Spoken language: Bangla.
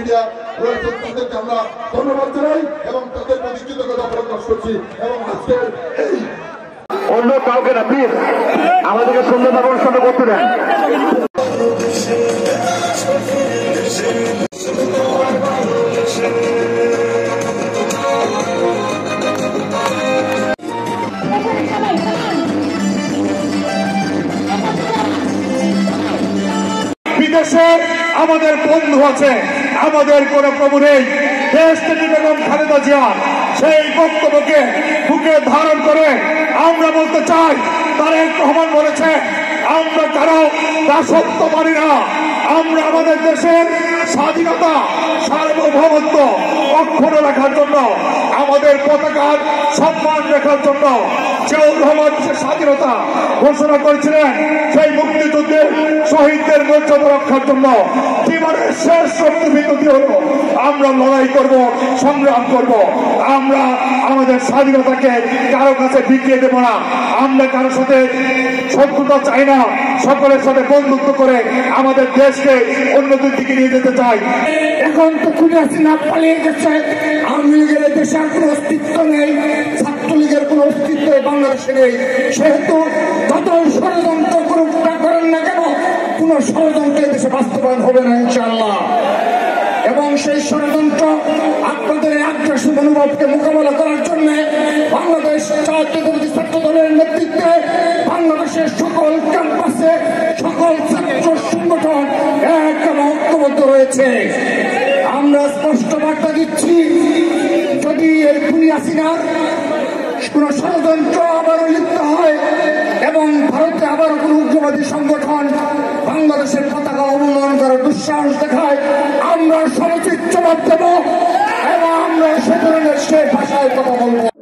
মিডিয়া রয়েছে তাদেরকে আমরা ধন্যবাদ জানাই এবং তাদের প্রতি কৃতজ্ঞতা প্রকাশ করছি এবং আজকের এই অন্য কাউকে না প্লিজ আমাদেরকে সুন্দরভাবে অনুষ্ঠান করতে দেন। বিদেশে আমাদের বন্ধু আছে, আমাদের কোন প্রভু নেই। দেশ থেকে বেগম খালেদা জিয়া সেই বক্তব্যকে বুকে ধারণ করে আমরা বলতে চাই, তারেক রহমান বলেছে আমরা কারো দাসত্ব মানি না, আমরা আমাদের দেশের স্বাধীনতা সার্বভৌমত্ব অক্ষুণ্ণ রাখার জন্য, আমাদের পতাকার সম্মান রাখার জন্য জিয়াউর রহমান স্বাধীনতা ঘোষণা করেছিলেন, সেই মুক্তিযুদ্ধের শহীদদের মর্যাদা রক্ষার জন্য জীবনের শেষ শক্তি বিরতি হল আমরা লড়াই করব, সংগ্রাম করব। আমরা আমাদের স্বাধীনতাকে কারো কাছে বিকিয়ে দেব না, আমরা কারোর সাথে শত্রুতা চাই না, সকলের সাথে বন্ধুত্ব করে আমাদের দেশকে অন্যদের দিকে নিয়ে যেতে চাই। এখন তো খুলে আসি না, পালিয়ে গেছে। আওয়ামী লীগের দেশের কোন অস্তিত্ব নেই, ছাত্রলীগের কোন অস্তিত্ব বাংলাদেশে নেই। সেহেতু যত ষড়যন্ত্র করুক না করেন না কেন, কোন ষড়যন্ত্র দেশে বাস্তবায়ন হবে না ইনশাআল্লাহ। এবং সেই ষড়যন্ত্র আপনাদের আগ্রাসী মনোভাবকে মোকাবেলা করার জন্য বাংলাদেশ জাতীয়তাবাদী ছাত্র দলের নেতৃত্বে বাংলাদেশের সকল ক্যাম্পাসে সকল ছাত্র সংগঠন এক ঐক্যবদ্ধ রয়েছে। আমরা স্পষ্ট বার্তা দিচ্ছি, যদি এই খুনি হাসিনার কোন ষড়যন্ত্র আবারও লিপ্ত হয় এবং ভারতে আবারও কোন উগ্রবাদী সংগঠন বাংলাদেশের পতাকা অবমান করার দুঃসাহস দেখায়, আমরা সমুচিত জবাব দেব এবং আমরা সে ধরনের সে ভাষায় কথা বলবো।